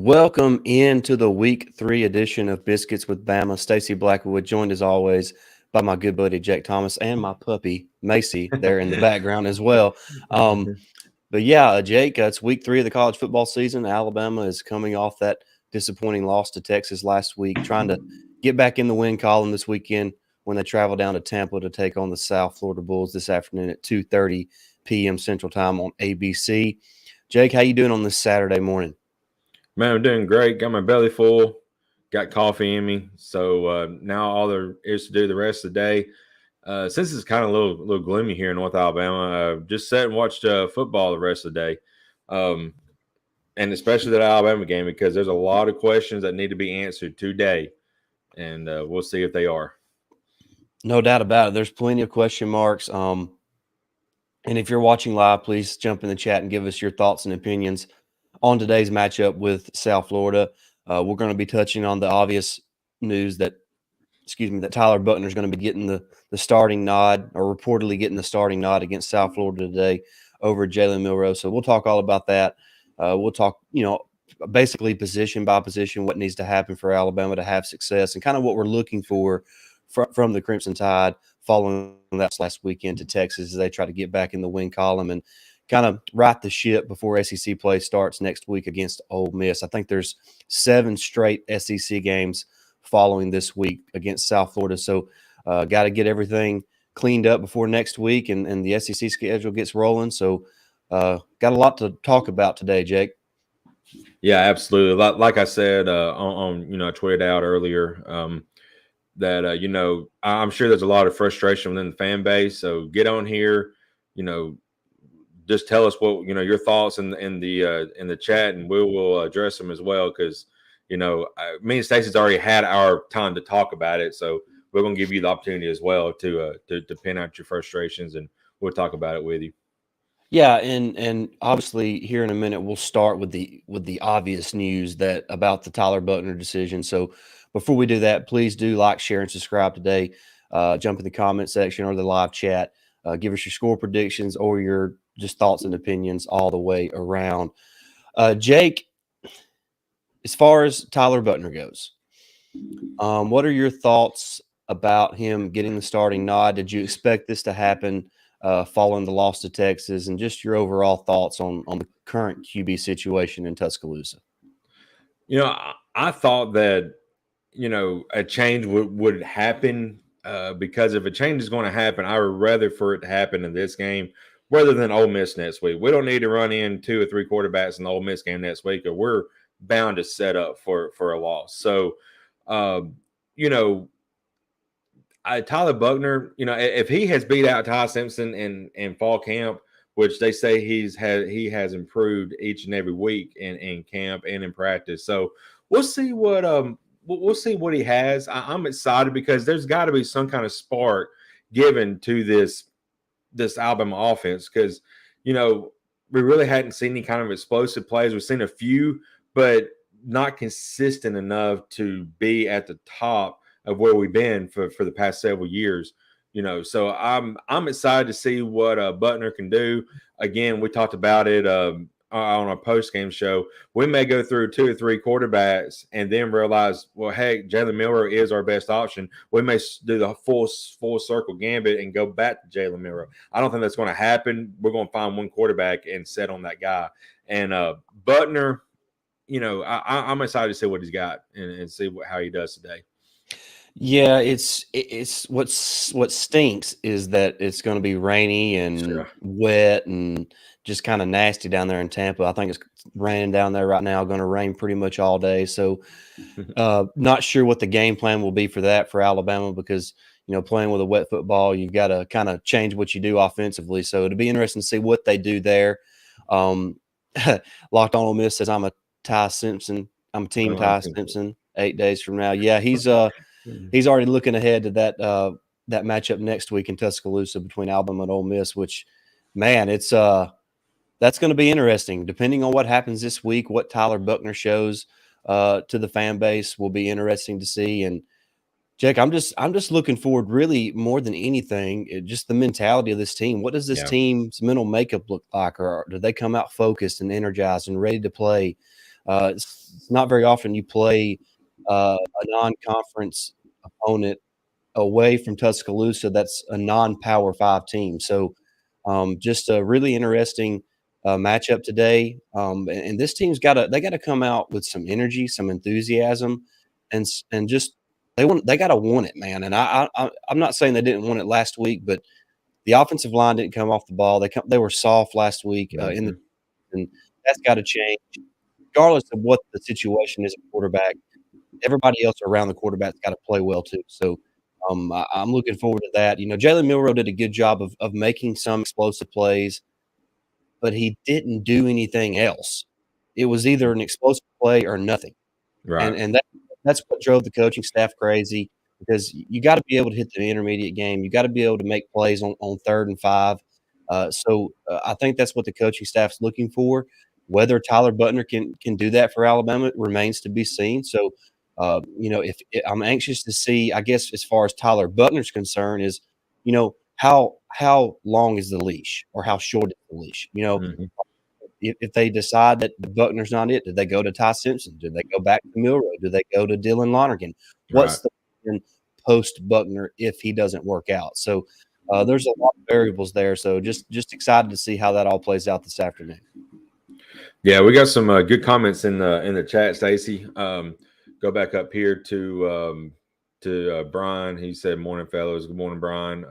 Welcome into the week 3 edition of Biscuits with Bama. Stacey Blackwood, joined as always by my good buddy Jake Thomas and my puppy Macy there in the background as well. But yeah, Jake, it's week 3 of the college football season. Alabama is coming off that disappointing loss to Texas last week, trying to get back in the win column this weekend when they travel down to Tampa to take on the South Florida Bulls this afternoon at 2:30 p.m. Central Time on ABC. Jake, how you doing on this Saturday morning? Man, I'm doing great. Got my belly full. Got coffee in me. So now all there is to do the rest of the day. Since it's kind of a little gloomy here in North Alabama, just sat and watched football the rest of the day. And especially that Alabama game, because there's a lot of questions that need to be answered today. And we'll see if they are. No doubt about it. There's plenty of question marks. And if you're watching live, please jump in the chat and give us your thoughts and opinions on today's matchup with South Florida. We're going to be touching on the obvious news that Tyler Buchner is going to be getting the starting nod, or reportedly getting the starting nod against South Florida today over Jalen Milroe. So we'll talk all about that. We'll talk, basically position by position, what needs to happen for Alabama to have success and kind of what we're looking for from the Crimson Tide following that last weekend to Texas as they try to get back in the win column and kind of right the ship before SEC play starts next week against Ole Miss. I think there's 7 straight SEC games following this week against South Florida. So got to get everything cleaned up before next week and the SEC schedule gets rolling. So got a lot to talk about today, Jake. Yeah, absolutely. Like I said on I tweeted out earlier that I'm sure there's a lot of frustration within the fan base. So get on here, just tell us what your thoughts in the chat, and we will address them as well. Because me and Stacey's already had our time to talk about it, so we're gonna give you the opportunity as well to pin out your frustrations, and we'll talk about it with you. Yeah, and obviously here in a minute we'll start with the obvious news that about the Tyler Buchner decision. So before we do that, please do like, share, and subscribe today. Jump in the comment section or the live chat. Give us your score predictions or your just thoughts and opinions all the way around. Jake, as far as Tyler Buchner goes, what are your thoughts about him getting the starting nod? Did you expect this to happen following the loss to Texas, and just your overall thoughts on the current QB situation in Tuscaloosa? I thought that a change would happen because if a change is going to happen, I would rather for it to happen in this game rather than Ole Miss next week. We don't need to run in 2 or 3 quarterbacks in the Ole Miss game next week, or we're bound to set up for a loss. So, Tyler Buchner, if he has beat out Ty Simpson in fall camp, which they say he has improved each and every week in camp and in practice. So we'll see what he has. I'm excited because there's got to be some kind of spark given to this Alabama offense, because we really hadn't seen any kind of explosive plays. We've seen a few, but not consistent enough to be at the top of where we've been for the past several years. So I'm excited to see what Buchner can do. Again, we talked about it on our post-game show. We may go through 2 or 3 quarterbacks and then realize, well, hey, Jalen Milroe is our best option. We may do the full circle gambit and go back to Jalen Milroe. I don't think that's going to happen. We're going to find one quarterback and set on that guy. And Buchner, I'm excited to see what he's got and see how he does today. Yeah, it's what stinks is that it's going to be rainy and wet and just kind of nasty down there in Tampa. I think it's raining down there right now, going to rain pretty much all day. So not sure what the game plan will be for that for Alabama, because playing with a wet football, you've got to kind of change what you do offensively. So it'll be interesting to see what they do there. Locked on Ole Miss says I'm team Ty Simpson 8 days from now. Yeah, he's already looking ahead to that matchup next week in Tuscaloosa between Alabama and Ole Miss, which, man, that's going to be interesting. Depending on what happens this week, what Tyler Buchner shows to the fan base will be interesting to see. And Jake, I'm just looking forward, really more than anything, just the mentality of this team. What does this team's mental makeup look like, or do they come out focused and energized and ready to play It's not very often you play a non-conference opponent away from Tuscaloosa that's a non-Power 5 team. So just a really interesting matchup today. And this team's got to come out with some energy, some enthusiasm, and just they got to want it, man. And I'm not saying they didn't want it last week, but the offensive line didn't come off the ball. They were soft last week in the, and that's got to change, regardless of what the situation is at quarterback. Everybody else around the quarterback's got to play well too. So I'm looking forward to that. Jalen Milroe did a good job of making some explosive plays, but he didn't do anything else. It was either an explosive play or nothing. Right. And that's what drove the coaching staff crazy, because you got to be able to hit the intermediate game. You got to be able to make plays on 3rd and 5. I think that's what the coaching staff's looking for. Whether Tyler Buchner can do that for Alabama remains to be seen. So, if I'm anxious to see, I guess as far as Tyler Buchner's concerned, is how long is the leash, or how short is the leash? Mhm. If they decide that the Buckner's not it, do they go to Ty Simpson? Do they go back to Milroe? Do they go to Dylan Lonergan? Right. What's the plan post Buckner if he doesn't work out? So there's a lot of variables there. So just excited to see how that all plays out this afternoon. Yeah, we got some good comments in the chat, Stacey. Go back up here to Brian. He said, "Morning, fellows. Good morning, Brian."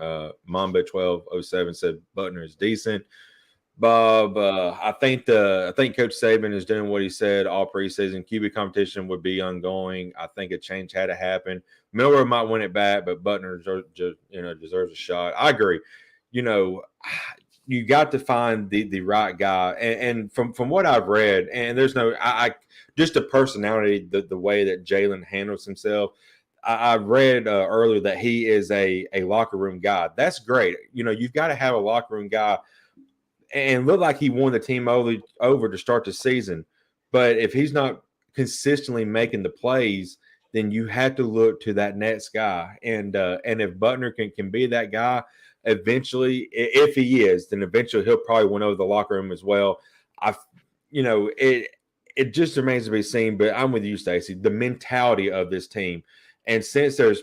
Mamba 1207 said Buckner is decent. Bob, I think Coach Saban is doing what he said all preseason. QB competition would be ongoing. I think a change had to happen. Milroe might win it back, but Buckner deserves a shot. I agree. You got to find the right guy, and from what I've read, and there's no I just the personality, the way that Jalen handles himself. I read earlier that he is a locker room guy. That's great. You've got to have a locker room guy, and looked like he won the team over to start the season. But if he's not consistently making the plays, then you have to look to that next guy. And if Buckner can be that guy, eventually, if he is, then eventually he'll probably win over the locker room as well. It just remains to be seen. But I'm with you, Stacey. The mentality of this team, and since there's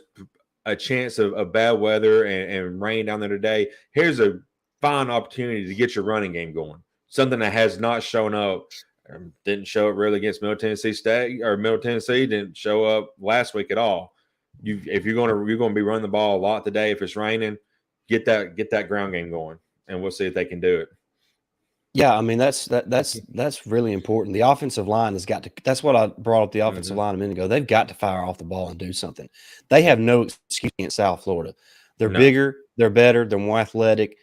a chance of bad weather and rain down there today, here's a fine opportunity to get your running game going. Something that has not shown up, didn't show up really against Middle Tennessee State, or Middle Tennessee didn't show up last week at all. If you're going to be running the ball a lot today, if it's raining, get that ground game going, and we'll see if they can do it. Yeah, I mean that's really important. The offensive line has got to. That's what I brought up the offensive line a minute ago. They've got to fire off the ball and do something. They have no excuse against South Florida. They're bigger, they're better, they're more athletic.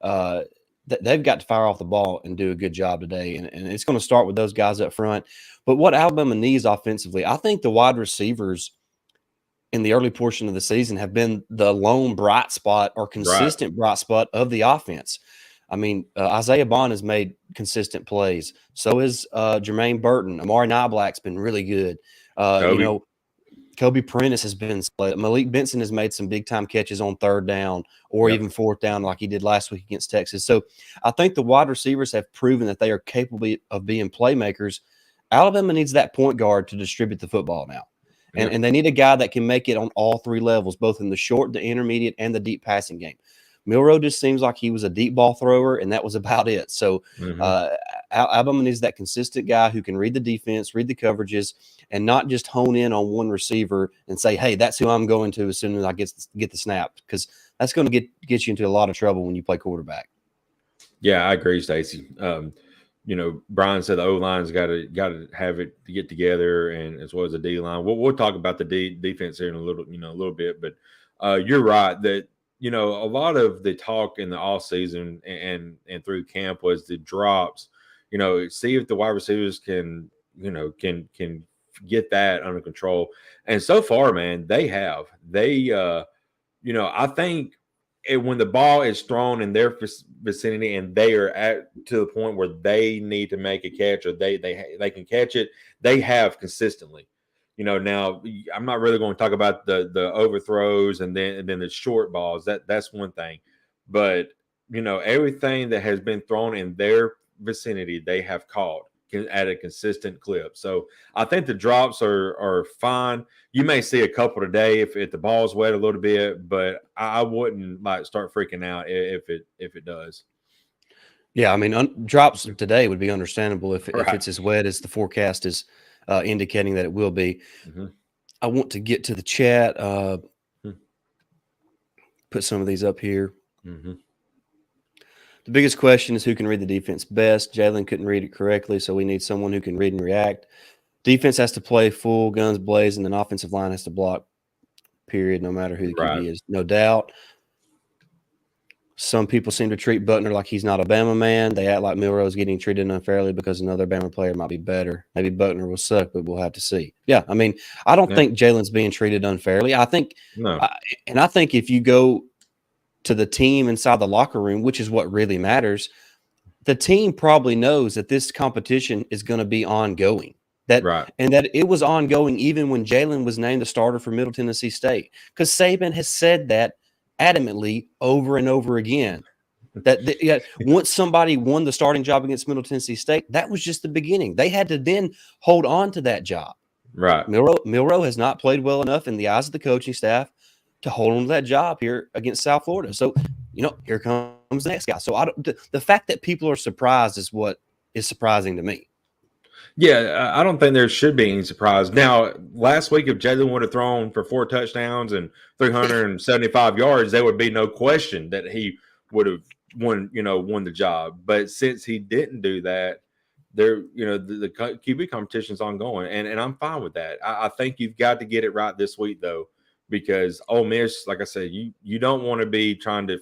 They've got to fire off the ball and do a good job today, and it's going to start with those guys up front. But what Alabama needs offensively, I think the wide receivers in the early portion of the season have been the lone bright spot or consistent bright spot of the offense. I mean, Isaiah Bond has made consistent plays. So is Jermaine Burton. Amari Niblack's been really good. Kobe Prentice has been split. Malik Benson has made some big-time catches on 3rd down or even 4th down like he did last week against Texas. So I think the wide receivers have proven that they are capable of being playmakers. Alabama needs that point guard to distribute the football now. And they need a guy that can make it on all 3 levels, both in the short, the intermediate, and the deep passing game. Milroe just seems like he was a deep ball thrower, and that was about it. So Alabama needs that consistent guy who can read the defense, read the coverages, and not just hone in on one receiver and say, hey, that's who I'm going to as soon as I get the snap, because that's going to get you into a lot of trouble when you play quarterback. Yeah, I agree, Stacey. Brian said the O-line's got to have it to get together, and as well as the D-line. We'll talk about the defense here in a little bit, but you're right that a lot of the talk in the off season and through camp was the drops. See if the wide receivers can get that under control. And so far, man, they have. I think when the ball is thrown in their vicinity and they are to the point where they need to make a catch, or they can catch it, they have consistently. Now I'm not really going to talk about the overthrows and then the short balls. That's one thing, but everything that has been thrown in their vicinity, they have caught. at a consistent clip. So I think the drops are fine. You may see a couple today if the ball's wet a little bit, but I wouldn't like start freaking out if it does. Yeah, I mean, drops today would be understandable if Right. it's as wet as the forecast is indicating that it will be. Mm-hmm. I want to get to the chat. Put some of these up here. Mm-hmm. The biggest question is who can read the defense best. Jalen couldn't read it correctly, so we need someone who can read and react. Defense has to play full guns blazing, and offensive line has to block, period, no matter who the QB is. No doubt. Some people seem to treat Buchner like he's not a Bama man. They act like Milroe is getting treated unfairly because another Bama player might be better. Maybe Buchner will suck, but we'll have to see. Yeah, I mean, I don't think Jalen's being treated unfairly. I think I think if you go to the team inside the locker room, which is what really matters, the team probably knows that this competition is going to be ongoing. And that it was ongoing even when Jalen was named the starter for Middle Tennessee State, because Saban has said that adamantly over and over again. That once somebody won the starting job against Middle Tennessee State, that was just the beginning. They had to then hold on to that job. Right. Milroe has not played well enough in the eyes of the coaching staff to hold on to that job here against South Florida. So, here comes the next guy. So the fact that people are surprised is what is surprising to me. Yeah, I don't think there should be any surprise. Now, last week, if Jalen would have thrown for 4 touchdowns and 375 yards, there would be no question that he would have won the job. But since he didn't do that, the QB competition is ongoing, and I'm fine with that. I think you've got to get it right this week, though, because Ole Miss, like I said, you don't want to be trying to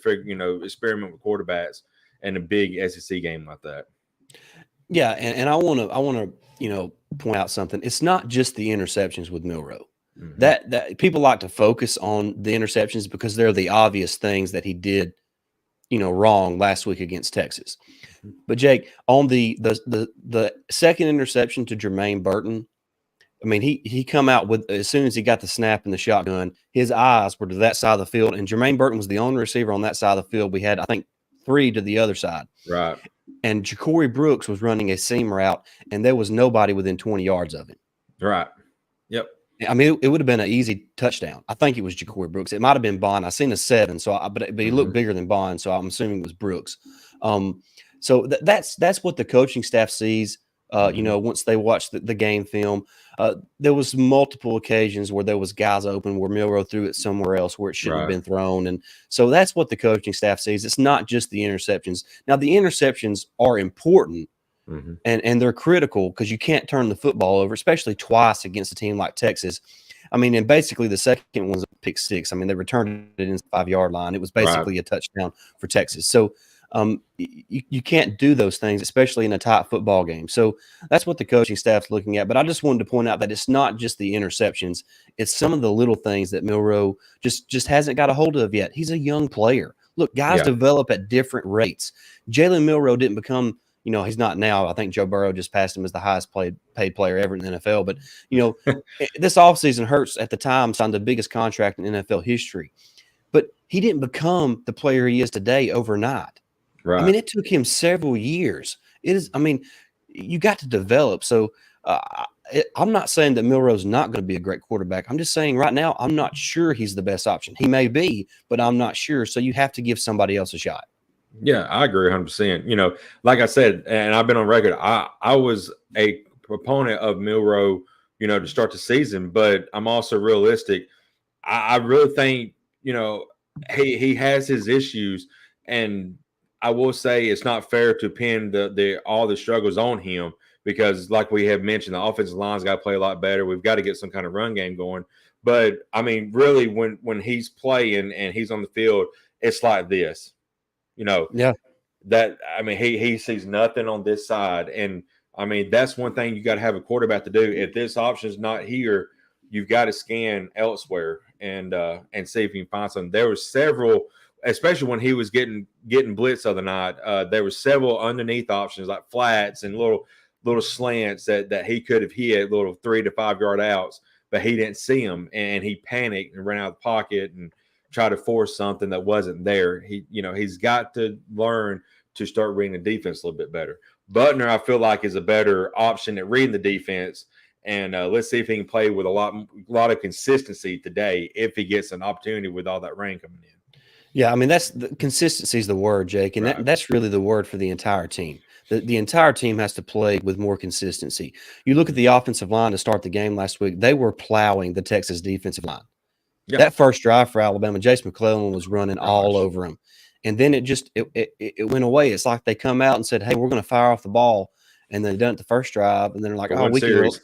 experiment with quarterbacks in a big SEC game like that. Yeah, and I want to point out something. It's not just the interceptions with Milroe. Mm-hmm. That people like to focus on the interceptions because they're the obvious things that he did, wrong last week against Texas. Mm-hmm. But Jake, on the second interception to Jermaine Burton, I mean, he come out with, as soon as he got the snap in the shotgun, his eyes were to that side of the field, and Jermaine Burton was the only receiver on that side of the field. We had, I think, 3 to the other side. Right. And Ja'Cory Brooks was running a seam route, and there was nobody within 20 yards of him. Right. Yep. I mean, it would have been an easy touchdown. I think it was Ja'Cory Brooks. It might have been Bond. I seen a 7, but he looked bigger than Bond, so I'm assuming it was Brooks. So that's what the coaching staff sees. Once they watch the game film, there was multiple occasions where there was guys open where Milroe threw it somewhere else where it shouldn't have been thrown. And so that's what the coaching staff sees. It's not just the interceptions. Now, the interceptions are important and they're critical because you can't turn the football over, especially twice against a team like Texas. I mean, and basically the second one's a pick 6. I mean, they returned it in the 5-yard line. It was basically a touchdown for Texas. So you can't do those things, especially in a tight football game. So that's what the coaching staff's looking at. But I just wanted to point out that it's not just the interceptions. It's some of the little things that Milroe just hasn't got a hold of yet. He's a young player. Look, guys develop at different rates. Jalen Milroe didn't become, he's not now. I think Joe Burrow just passed him as the highest paid player ever in the NFL. But, this offseason, Hurts at the time signed the biggest contract in NFL history. But he didn't become the player he is today overnight. Right. I mean, it took him several years. You got to develop. So I'm not saying that Milroe's not going to be a great quarterback. I'm just saying right now, I'm not sure he's the best option. He may be, but I'm not sure. So you have to give somebody else a shot. Yeah, I agree 100%. Like I said, and I've been on record, I was a proponent of Milroe, to start the season, but I'm also realistic. I really think, he has his issues, and I will say it's not fair to pin all the struggles on him because, like we have mentioned, the offensive line's got to play a lot better. We've got to get some kind of run game going. But I mean, really, when he's playing and he's on the field, it's like this, Yeah. That he sees nothing on this side, and I mean that's one thing you got to have a quarterback to do. If this option's not here, you've got to scan elsewhere and see if you can find something. There were several. Especially when he was getting blitz the other night, there were several underneath options like flats and little slants that he could have hit, little 3 to 5 yard outs, but he didn't see them and he panicked and ran out of the pocket and tried to force something that wasn't there. He's got to learn to start reading the defense a little bit better. Buchner, I feel like, is a better option at reading the defense. And let's see if he can play with a lot of consistency today if he gets an opportunity with all that rain coming in. Yeah, I mean that's the consistency is the word, Jake, and Right. that's really the word for the entire team. The entire team has to play with more consistency. You look at the offensive line to start the game last week; they were plowing the Texas defensive line. Yeah. That first drive for Alabama, Jace McClellan was running all Gosh. over him, and then it went away. It's like they come out and said, "Hey, we're going to fire off the ball," and they done it the first drive, and then they're like, For "Oh, one series.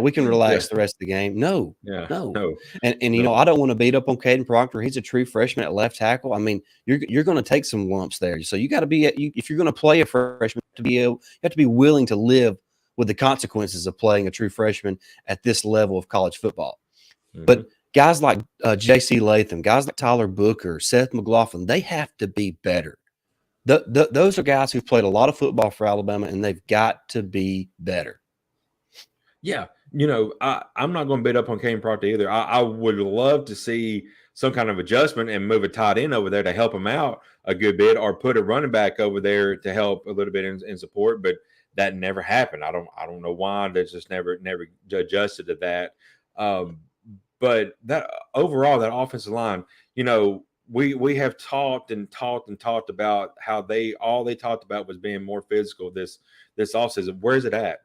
we can Yeah. relax the rest of the game." No, Yeah. no, No. and No. I don't want to beat up on Caden Proctor. He's a true freshman at left tackle. I mean, you're going to take some lumps there, so you got to be if you're going to play a freshman you have to be willing to live with the consequences of playing a true freshman at this level of college football. But guys like J.C. Latham, guys like Tyler Booker, Seth McLaughlin, they have to be better. Those are guys who've played a lot of football for Alabama, and they've got to be better. Yeah. I'm not going to beat up on Caden Proctor either. I would love to see some kind of adjustment and move a tight end over there to help him out a good bit, or put a running back over there to help a little bit in support. But that never happened. I don't know why. That's just never adjusted to that. But that overall, that offensive line, we have talked about how all they talked about was being more physical this offseason. Where's it at?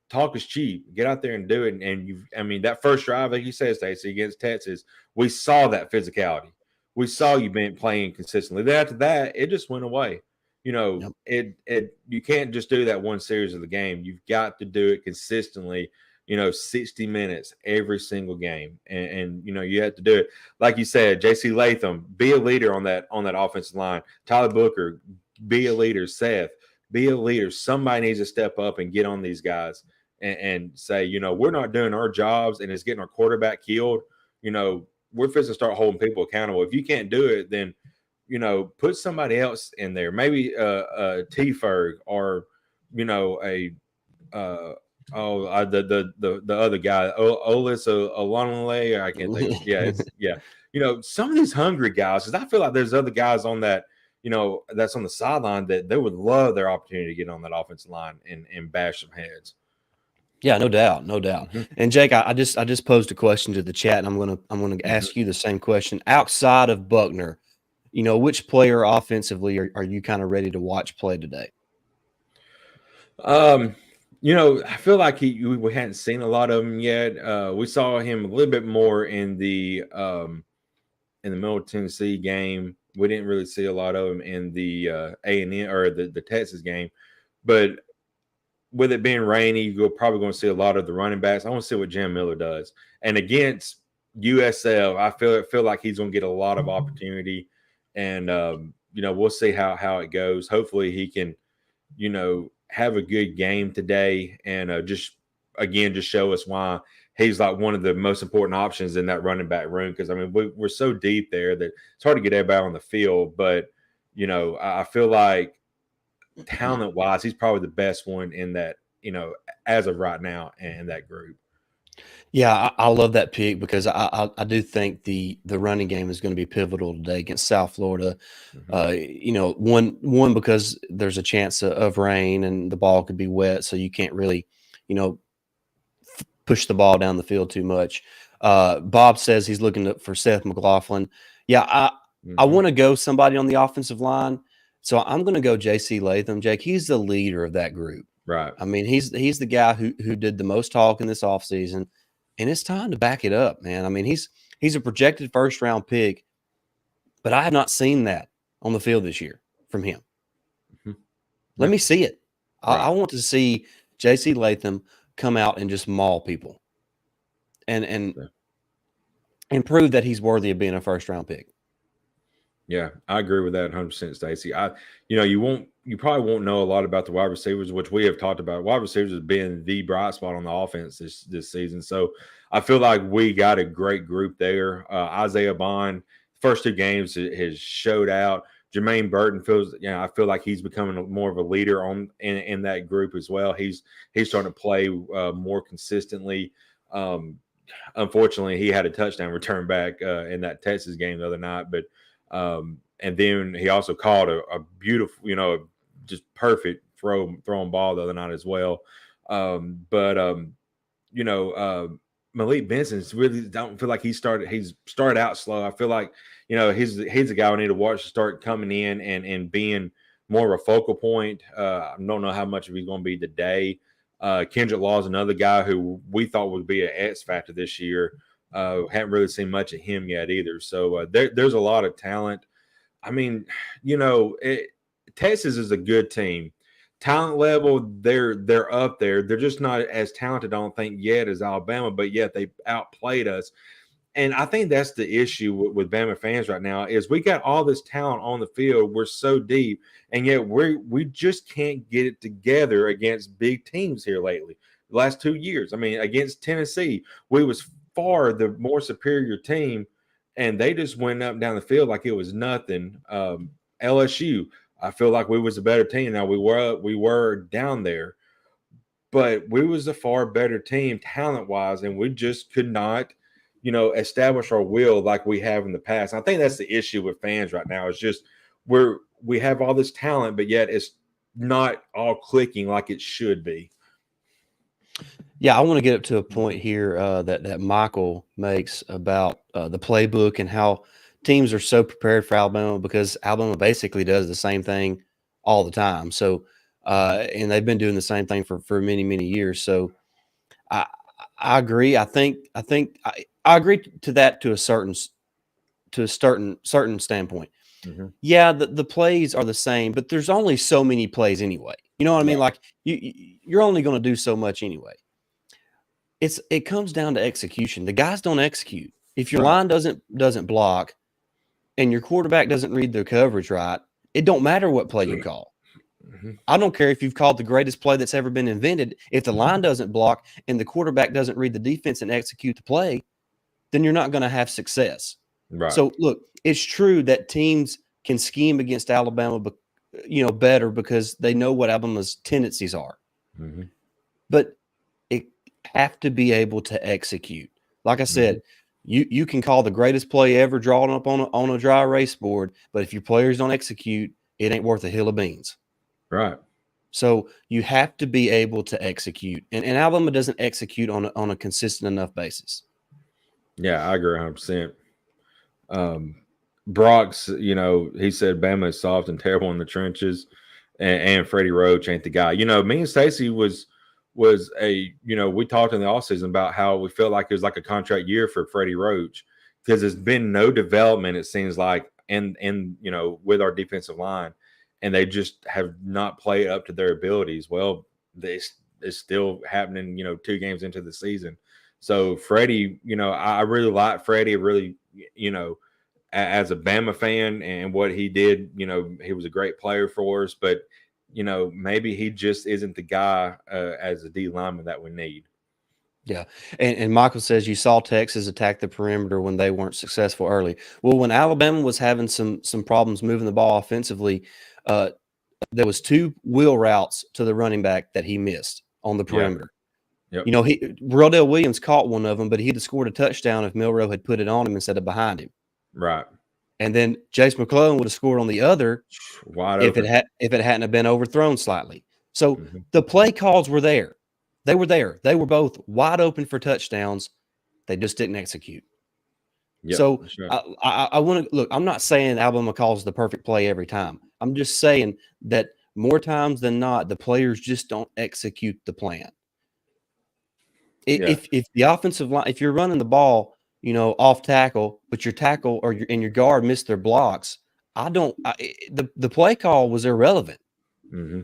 Talk is cheap. Get out there and do it. And that first drive, like you said, Stacey, against Texas, we saw that physicality. We saw you been playing consistently. Then after that, it just went away. Yep. You can't just do that one series of the game. You've got to do it consistently. 60 minutes every single game, and you have to do it. Like you said, J.C. Latham, be a leader on that offensive line. Tyler Booker, be a leader. Seth, be a leader. Somebody needs to step up and get on these guys and say, we're not doing our jobs and it's getting our quarterback killed. We're supposed to start holding people accountable. If you can't do it, then, put somebody else in there. Maybe T-Ferg or, the other guy, Olis Olonale, I can't think. Some of these hungry guys, because I feel like there's other guys on that, that's on the sideline that they would love their opportunity to get on that offensive line and bash some heads. Yeah, no doubt. And Jake, I just posed a question to the chat, and I'm gonna ask you the same question. Outside of Buchner, which player offensively are you kind of ready to watch play today? I feel like we hadn't seen a lot of him yet. We saw him a little bit more in the Middle Tennessee game. We didn't really see a lot of him in the A&M or the Texas game. But with it being rainy, you're probably going to see a lot of the running backs. I want to see what Jalen Milroe does. And against USL, I feel like he's going to get a lot of opportunity. And we'll see how it goes. Hopefully he can, have a good game today and just show us why he's like one of the most important options in that running back room. Because we're so deep there that it's hard to get everybody on the field. But I feel like talent wise, he's probably the best one in that. As of right now, in that group. Yeah, I love that pick because I do think the running game is going to be pivotal today against South Florida. One because there's a chance of rain and the ball could be wet, so you can't really, push the ball down the field too much. Bob says he's looking for Seth McLaughlin. Yeah, I want to go somebody on the offensive line, so I'm going to go J.C. Latham. Jake, he's the leader of that group. Right. I mean, he's the guy who did the most talking this offseason. And it's time to back it up, man. I mean, he's a projected first-round pick, but I have not seen that on the field this year from him. Let me see it. Right. I want to see J.C. Latham come out and just maul people and prove that he's worthy of being a first-round pick. Yeah, I agree with that 100%, Stacey. You probably won't know a lot about the wide receivers, which we have talked about. Wide receivers has been the bright spot on the offense this season. So I feel like we got a great group there. Isaiah Bond, first two games has showed out. Jermaine Burton I feel like he's becoming more of a leader in that group as well. He's starting to play more consistently. Unfortunately, he had a touchdown return back in that Texas game the other night, but and then he also called a beautiful, just perfect throwing ball the other night as well. But Malik Benson's really don't feel like he's started out slow. I feel like, he's a guy we need to watch to start coming in and being more of a focal point. I don't know how much of he's going to be today. Kendrick Law is another guy who we thought would be an X factor this year. Haven't really seen much of him yet either. So there's a lot of talent. I mean, Texas is a good team. Talent level, they're up there. They're just not as talented, I don't think, yet as Alabama, but yet they outplayed us. And I think that's the issue with Bama fans right now is we got all this talent on the field. We're so deep, and yet we just can't get it together against big teams here lately. The last 2 years, I mean, against Tennessee, we was far the more superior team, and they just went up and down the field like it was nothing. LSU, I feel like we was a better team. Now we were down there, but we was a far better team talent-wise, and we just could not, establish our will like we have in the past. And I think that's the issue with fans right now. It's just we have all this talent, but yet it's not all clicking like it should be. Yeah, I want to get up to a point here that Michael makes about the playbook and how teams are so prepared for Alabama because Alabama basically does the same thing all the time. So, and they've been doing the same thing for many, many years. So, I agree. I agree to that to a certain standpoint. Mm-hmm. Yeah, the plays are the same, but there's only so many plays anyway. You know what I mean? Like you're only going to do so much anyway. It comes down to execution. The guys don't execute. If your line doesn't block and your quarterback doesn't read their coverage right, it don't matter what play you call. Mm-hmm. I don't care if you've called the greatest play that's ever been invented. If the line doesn't block and the quarterback doesn't read the defense and execute the play, then you're not going to have success. Right. So, look, it's true that teams can scheme against Alabama, better because they know what Alabama's tendencies are. Mm-hmm. But it have to be able to execute. Like I said, you can call the greatest play ever drawn up on a dry erase board, but if your players don't execute, it ain't worth a hill of beans. Right. So you have to be able to execute, and Alabama doesn't execute on a consistent enough basis. Yeah, I agree 100%. Brock's, he said Bama is soft and terrible in the trenches, and Freddie Roach ain't the guy. Me and Stacey was we talked in the offseason about how we felt like it was like a contract year for Freddie Roach because there's been no development, it seems like, and with our defensive line, and they just have not played up to their abilities. Well, it's still happening, 2 games into the season. So Freddie, I really like Freddie, really, as a Bama fan and what he did, he was a great player for us, but maybe he just isn't the guy as a D lineman that we need. Yeah. And Michael says you saw Texas attack the perimeter when they weren't successful early. Well, when Alabama was having some problems moving the ball offensively, there was 2 wheel routes to the running back that he missed on the perimeter. Yep. Rodell Williams caught one of them, but he'd have scored a touchdown if Milroe had put it on him instead of behind him. Right. And then Jace McClellan would have scored on the other if it hadn't have been overthrown slightly. So the play calls were there. They were there. They were both wide open for touchdowns. They just didn't execute. Yep, so right. I want to look. I'm not saying Alabama calls the perfect play every time. I'm just saying that more times than not, the players just don't execute the plan. If the offensive line, if you're running the ball, off tackle, but your tackle or your guard missed their blocks, the play call was irrelevant. Mm-hmm.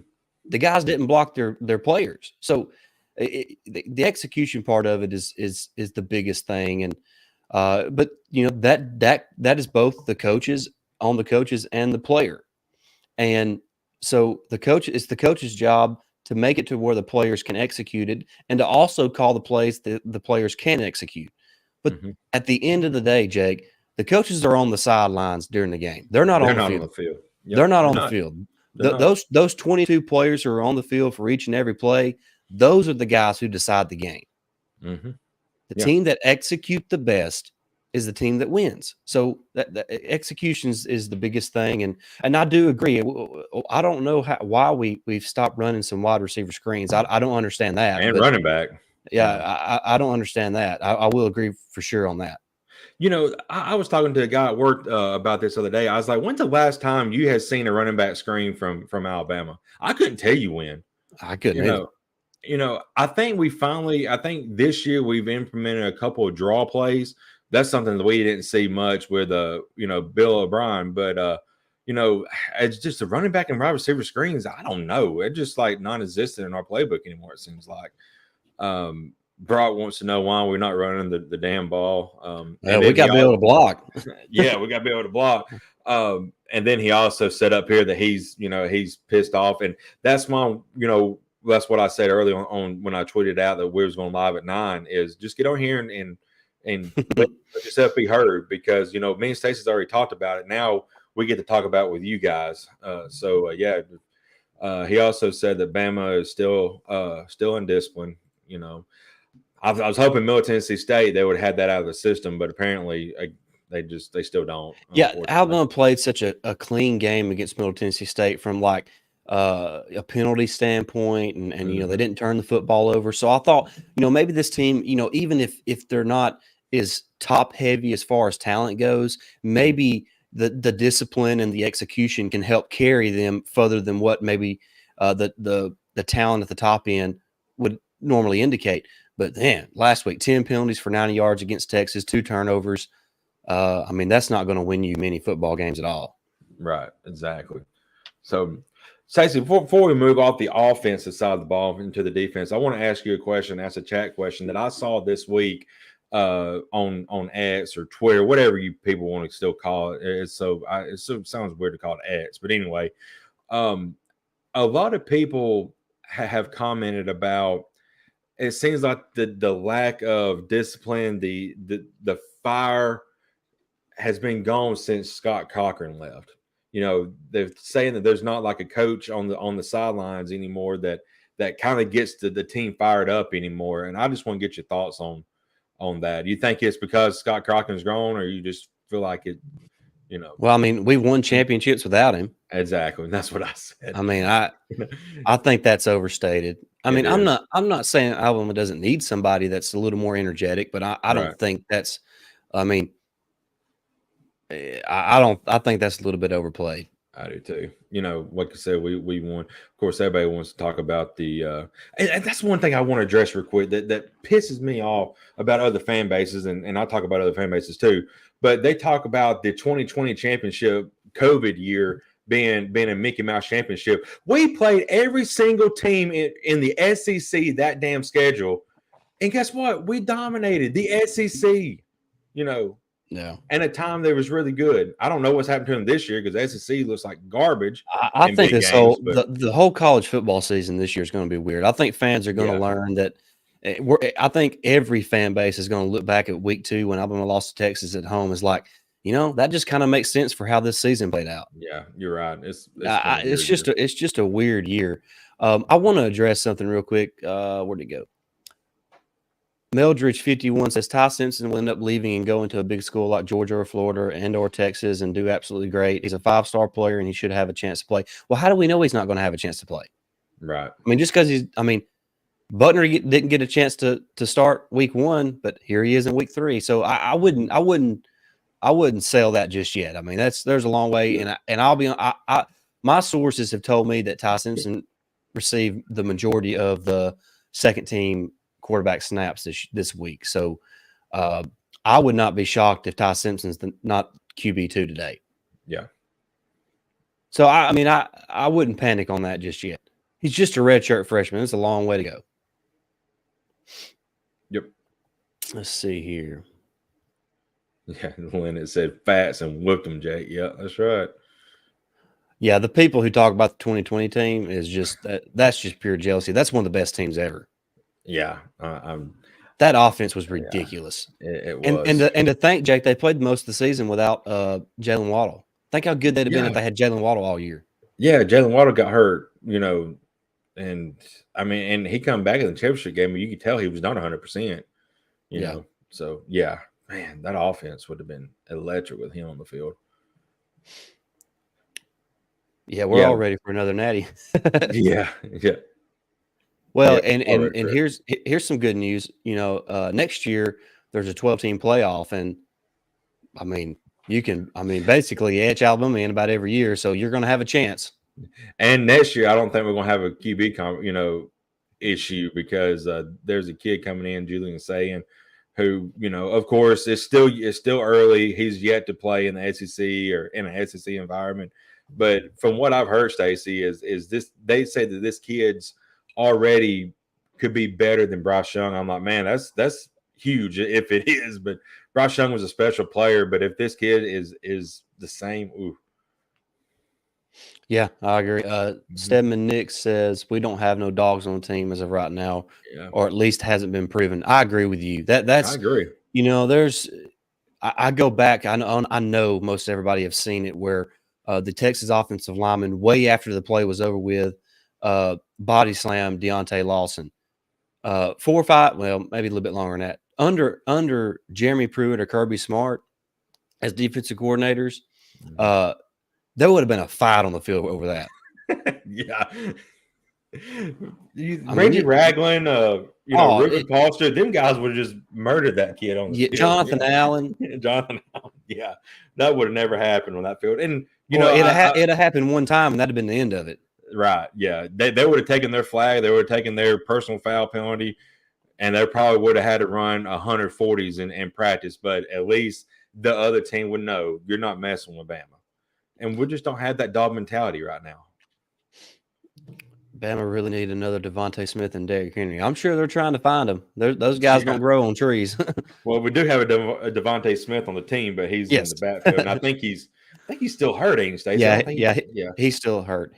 The guys didn't block their players. So the execution part of it is the biggest thing. And but that is both the coaches and the player. And so it's the coach's job to make it to where the players can execute it and to also call the plays that the players can execute. But at the end of the day, Jake, the coaches are on the sidelines during the game. They're not on the field. Yep. They're not on the field. Those 22 players who are on the field for each and every play, those are the guys who decide the game. Mm-hmm. The team that execute the best is the team that wins. So that execution is the biggest thing, and I do agree. I don't know why we've stopped running some wide receiver screens. I don't understand that, and but running back. yeah, I don't understand that. I will agree for sure on that. I was talking to a guy at work about this other day. I was like, "When's the last time you had seen a running back screen from Alabama?" I couldn't tell you when. I couldn't You either. know, I think this year we've implemented a couple of draw plays. That's something that we didn't see much with Bill O'Brien, but it's just the running back and wide receiver screens. I don't know. It's just like non-existent in our playbook anymore. It seems like. Brock wants to know why we're not running the damn ball. And We then got to be able to block. yeah, we got to be able to block. And then he also said up here that he's pissed off, and that's that's what I said earlier on when I tweeted out that we was going live at 9 is just get on here and let yourself be heard, because me and Stacey's already talked about it. Now we get to talk about it with you guys. He also said that Bama is still in discipline. I was hoping Middle Tennessee State they would have had that out of the system, but apparently they still don't. Yeah, Alabama played such a clean game against Middle Tennessee State from like a penalty standpoint, and they didn't turn the football over. So I thought maybe this team even if they're not as top heavy as far as talent goes, maybe the discipline and the execution can help carry them further than what maybe the talent at the top end would normally indicate. But man, last week 10 penalties for 90 yards against Texas, 2 turnovers. That's not going to win you many football games at all. Right, exactly. So, Stacey, before we move off the offensive side of the ball into the defense, I want to ask you a question. Ask a chat question that I saw this week on X or Twitter, whatever you people want to still call it. It sounds weird to call it X, but anyway, a lot of people have commented about. It seems like the lack of discipline, the fire has been gone since Scott Cochran left. They're saying that there's not like a coach on the sidelines anymore that kind of gets the team fired up anymore. And I just want to get your thoughts on that. Do you think it's because Scott Cochran's gone, or you just feel like it? Well, we won championships without him. Exactly. That's what I said. I think that's overstated. I'm not saying Alabama doesn't need somebody that's a little more energetic, but I don't think that's. I think that's a little bit overplayed. I do too. Like I said, we won. Of course, everybody wants to talk about the and that's one thing I want to address real quick that pisses me off about other fan bases, and I talk about other fan bases too. But they talk about the 2020 championship COVID year being a Mickey Mouse championship. We played every single team in the SEC that damn schedule, and guess what? We dominated the SEC. No. And at a time they was really good. I don't know what's happened to them this year because SEC looks like garbage. I think the whole college football season this year is going to be weird. I think fans are going to learn that. I think every fan base is going to look back at week 2 when Alabama lost to Texas at home is like, that just kind of makes sense for how this season played out. Yeah, you're right. It's just a weird year. I want to address something real quick. Where'd it go? Meldridge 51 says Ty Simpson will end up leaving and going to a big school like Georgia or Florida and/or Texas and do absolutely great. He's a 5-star player and he should have a chance to play. Well, how do we know he's not going to have a chance to play? Right. Just because Buchner didn't get a chance to start week 1, but here he is in week 3. So I wouldn't sell that just yet. There's a long way, and I'll be my sources have told me that Ty Simpson received the majority of the second team quarterback snaps this week. So I would not be shocked if Ty Simpson's not QB2 today. Yeah. So I wouldn't panic on that just yet. He's just a redshirt freshman. It's a long way to go. Yep. Let's see here. Yeah, when it said Fats and whooped him, Jake. Yeah, that's right. Yeah, the people who talk about the 2020 team is that's just pure jealousy. That's one of the best teams ever. Yeah, that offense was ridiculous. Yeah, it was. And to think, Jake, they played most of the season without Jalen Waddle. Think how good they'd have been if they had Jalen Waddle all year. Yeah, Jalen Waddle got hurt, and and he come back in the championship game, but you could tell he was not 100%. So yeah, man, that offense would have been electric with him on the field. Yeah, we're Yeah, all ready for another natty. yeah, yeah, Well, yeah. and All and right, and Chris. here's some good news. Next year there's a 12-team playoff, and I mean, basically edge Alabama in about every year, so you're going to have a chance. And next year, I don't think we're gonna have a QB issue because there's a kid coming in, Julian Sayin, who of course it's still early. He's yet to play in the SEC or in an SEC environment. But from what I've heard, Stacey, is this they say that this kid's already could be better than Bryce Young. I'm like, man, that's huge if it is. But Bryce Young was a special player. But if this kid is the same, ooh. Yeah, I agree. Stedman Nick says we don't have no dogs on the team as of right now, Yeah, or at least hasn't been proven. I agree with you. I That's agree. there's I go back. I know most everybody have seen it where the Texas offensive lineman, way after the play was over with, body slammed Deontay Lawson. 4 or 5, well, maybe a little bit longer than that. Under Jeremy Pruitt or Kirby Smart as defensive coordinators, there would have been a fight on the field over that. Yeah. I Reggie mean, Ragland, oh, Reuben Foster, them guys would have just murdered that kid on the field. Jonathan Allen. Jonathan Allen, yeah, that would have never happened on that field. And Well, it'd have happened one time, and that'd have been the end of it. right, yeah, they would have taken their flag, they would have taken their personal foul penalty, and they probably would have had to run 140s in practice. But at least the other team would know you're not messing with Bama, and we just don't have that dog mentality right now. Bama really need another Devontae Smith and Derrick Henry. I'm sure they're trying to find them. Those guys don't grow on trees. Well, we do have a Devontae Smith on the team, but he's in Yes. the backfield, and I think he's still hurt, ain't he, Stacey? Yeah. He's still hurt.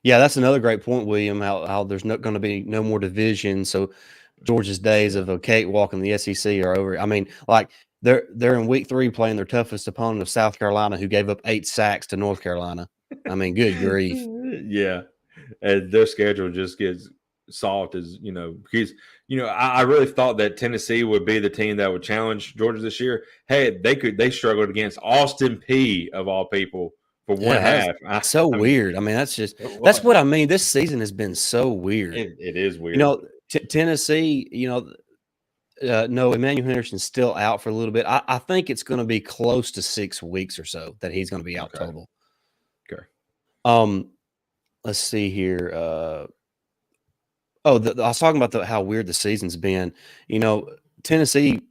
Yeah, that's another great point, William. How there's not going to be no more division, so Georgia's days of a cakewalk in the SEC are over. I mean, like they're in week 3 playing their toughest opponent of South Carolina, who gave up 8 sacks to North Carolina. I mean, good grief. Yeah, and their schedule just gets soft as because I really thought that Tennessee would be the team that would challenge Georgia this year. Hey, they struggled against Austin P of all people for one half. So weird. I mean, that's what I mean. This season has been so weird. It is weird. Tennessee, no, Emmanuel Henderson's still out for a little bit. I think it's going to be close to 6 weeks or so that he's going to be out total. Okay. Let's see here. I was talking about how weird the season's been. Tennessee,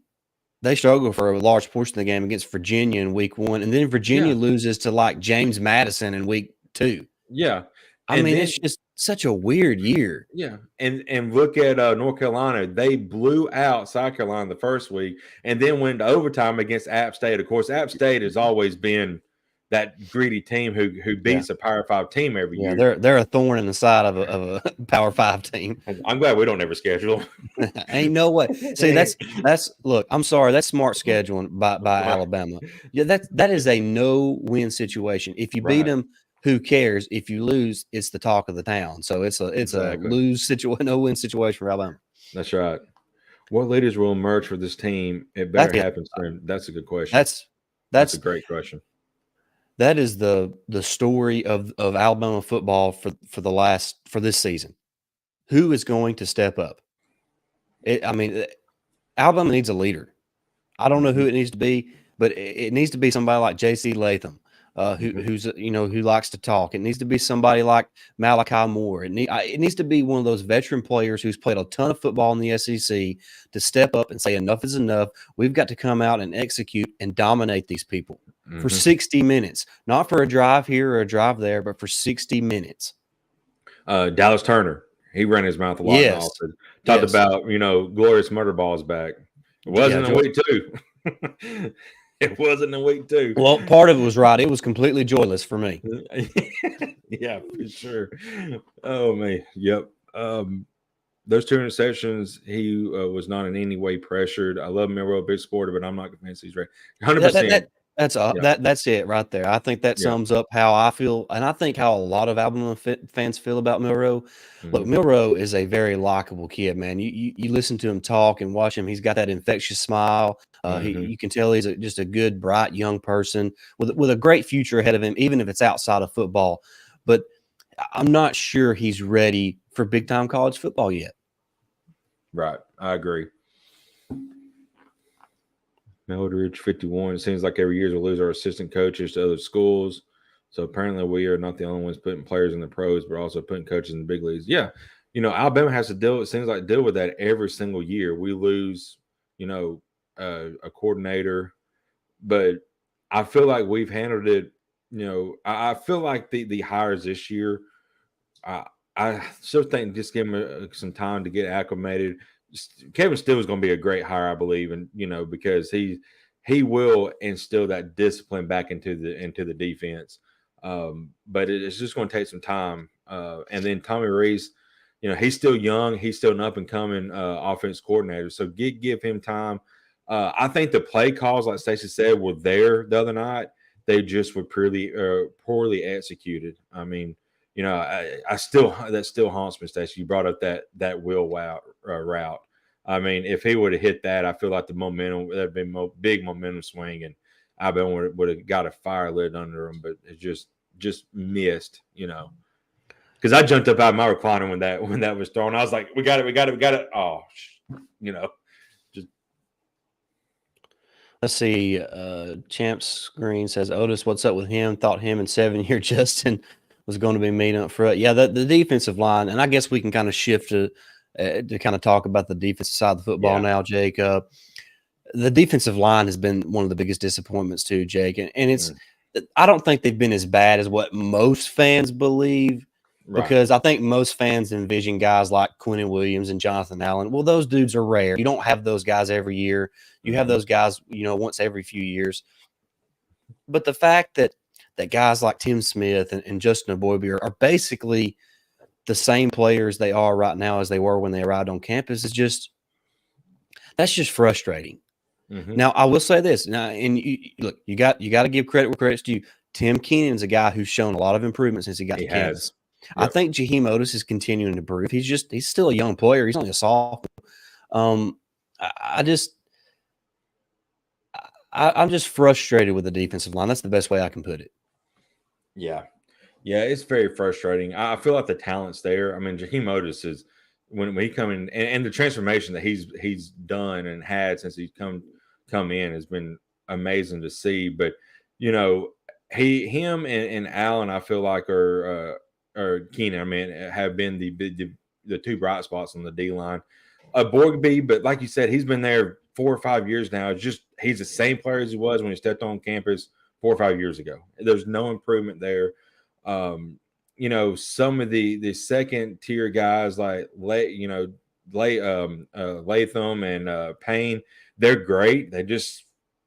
they struggle for a large portion of the game against Virginia in week 1, and then Virginia loses to like James Madison in week 2. Yeah. I mean, it's just such a weird year. Yeah. And look at North Carolina. They blew out South Carolina the first week and then went to overtime against App State. Of course, App State has always been that greedy team who beats a Power 5 team every year. They're a thorn in the side of a Power 5 team. I'm glad we don't ever schedule them. Ain't no way. See, that's look. I'm sorry. That's smart scheduling by Alabama. Yeah, that is a no-win situation. If you beat them, who cares? If you lose, it's the talk of the town. So it's a no-win situation for Alabama. That's right. What leaders will emerge for this team? It better happen soon. That's a good question. That's a great question. That is the story of Alabama football for this season. Who is going to step up? Alabama needs a leader. I don't know who it needs to be, but it needs to be somebody like J.C. Latham, who likes to talk. It needs to be somebody like Malachi Moore. It needs to be one of those veteran players who's played a ton of football in the SEC to step up and say enough is enough. We've got to come out and execute and dominate these people for 60 minutes, not for a drive here or a drive there, but for 60 minutes. Dallas Turner, he ran his mouth a lot. Yes. Talked about glorious murder balls back. It wasn't in week 2. It wasn't in week 2. Well, part of it was right. It was completely joyless for me. Yeah, for sure. Oh man, yep. Those 2 interceptions, he was not in any way pressured. I love Milroe, big supporter, but I'm not convinced he's ready. 100%. Yeah. That's it right there. I think that Yeah. sums up how I feel, and I think how a lot of Alabama fans feel about Milroe. Look, Mhm. Milroe is a very likable kid, man. You listen to him talk and watch him. He's got that infectious smile. Mhm. You can tell he's just a good, bright young person with a great future ahead of him, even if it's outside of football. But I'm not sure he's ready for big time college football yet. Right. I agree. Meldridge 51. It seems like every year we lose our assistant coaches to other schools. So apparently we are not the only ones putting players in the pros, but also putting coaches in the big leagues. Yeah. Alabama has to deal, it seems like deal with that every single year. We lose, a coordinator, but I feel like we've handled it. I feel like the hires this year, I I still think just give him some time to get acclimated. Kevin Steele is going to be a great hire, I believe, and because he will instill that discipline back into the defense. But it's just going to take some time. And then Tommy Reese, he's still young, he's still an up and coming offense coordinator, so give him time. I think the play calls, like Stacey said, were there the other night. They just were poorly executed. I mean, I still that still haunts me, Stacey. You brought up that Will route. I mean, if he would have hit that, I feel like the momentum that'd been big momentum swing, and Alabama would have got a fire lit under him, but it just missed. Because I jumped up out of my recliner when that was thrown. I was like, we got it. Oh, just Let's see. Champs Green says, Otis, what's up with him? Thought him and 7-year Justin was going to be mean up front. Yeah, the defensive line, and I guess we can kind of shift to kind of talk about the defensive side of the football yeah. now, Jake. The defensive line has been one of the biggest disappointments too, Jake. And it's I don't think they've been as bad as what most fans believe, Right. because I think most fans envision guys like Quentin Williams and Jonathan Allen. Well, those dudes are rare. You don't have those guys every year. You have those guys, once every few years. But the fact that guys like Tim Smith and Justin Aboybe are basically the same players they are right now as they were when they arrived on campus is that's just frustrating. Mm-hmm. Now, I will say this. Now, and look, you got to give credit where credit's due. Tim Keenan's a guy who's shown a lot of improvement since he got He to has. campus. I Yep. think Jaheim Otis is continuing to improve. He's still a young player. He's only a sophomore. Um, I just I'm just frustrated with the defensive line. That's the best way I can put it. Yeah. Yeah, it's very frustrating. I feel like the talent's there. I mean, Jaheim Otis is when he come in, and the transformation that he's done and had since he's come in has been amazing to see. But him and Allen, I feel like or Keenan, I mean, have been the two bright spots on the D line. Borgby, but like you said, he's been there 4 or 5 years now. It's just he's the same player as he was when he stepped on campus 4 or 5 years ago. There's no improvement there. Some of the second tier guys like Latham and Payne, they're great. They're just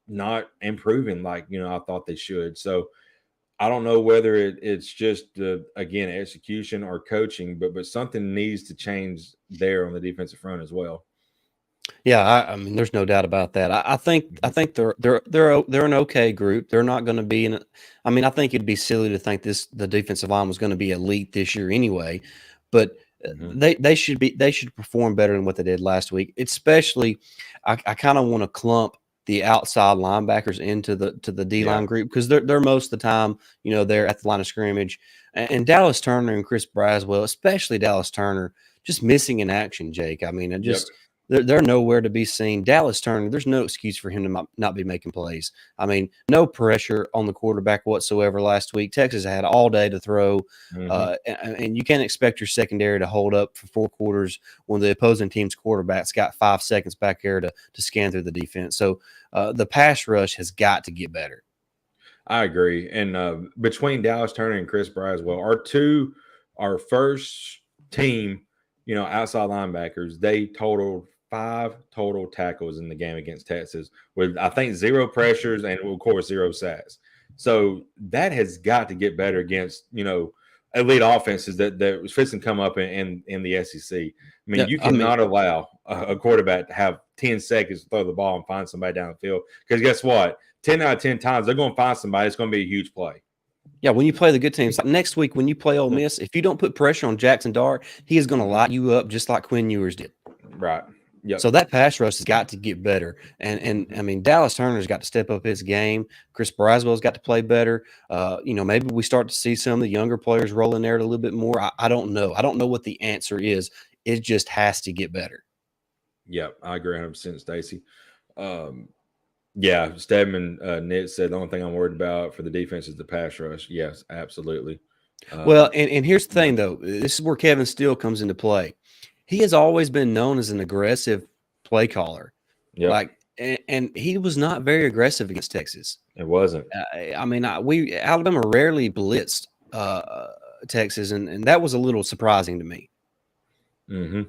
not improving like I thought they should. So I don't know whether it's just again execution or coaching, but something needs to change there on the defensive front as well. Yeah, I mean, there's no doubt about that. I think they're an okay group. They're not going to be in. I mean, I think it'd be silly to think the defensive line was going to be elite this year anyway, but Mm-hmm. they should perform better than what they did last week. Especially, I kind of want to clump the outside linebackers into the D Yeah. line group, because they're most of the time they're at the line of scrimmage, and Dallas Turner and Chris Braswell, especially Dallas Turner, just missing in action. Jake, I mean, it Yep. just. They're nowhere to be seen. Dallas Turner, there's no excuse for him to not be making plays. I mean, no pressure on the quarterback whatsoever last week. Texas had all day to throw, Mm-hmm. and you can't expect your secondary to hold up for 4 quarters when the opposing team's quarterback's got 5 seconds back there to scan through the defense. So the pass rush has got to get better. I agree. And between Dallas Turner and Chris Braswell, our first team, outside linebackers, they totaled 5 total tackles in the game against Texas with, I think, 0 pressures and, of course, 0 sacks. So that has got to get better against, elite offenses that was fixing to come up in the SEC. I mean, Yeah, you I mean, cannot allow a quarterback to have 10 seconds to throw the ball and find somebody down the field. Because guess what? 10 out of 10 times they're going to find somebody. It's going to be a huge play. Yeah, when you play the good teams, like next week when you play Ole Miss, if you don't put pressure on Jackson Dart, he is going to light you up just like Quinn Ewers did. Right. Yep. So that pass rush has got to get better. And I mean, Dallas Turner's got to step up his game. Chris Braswell's got to play better. Maybe we start to see some of the younger players roll in there a little bit more. I don't know. I don't know what the answer is. It just has to get better. Yep, I agree 100%, Stacey. Yeah, Stedman Nick said the only thing I'm worried about for the defense is the pass rush. Yes, absolutely. Well, and here's the thing, though. This is where Kevin Steele comes into play. He has always been known as an aggressive play caller. Yeah, and he was not very aggressive against Texas. It wasn't. Alabama rarely blitzed Texas, and that was a little surprising to me. Mm-hmm.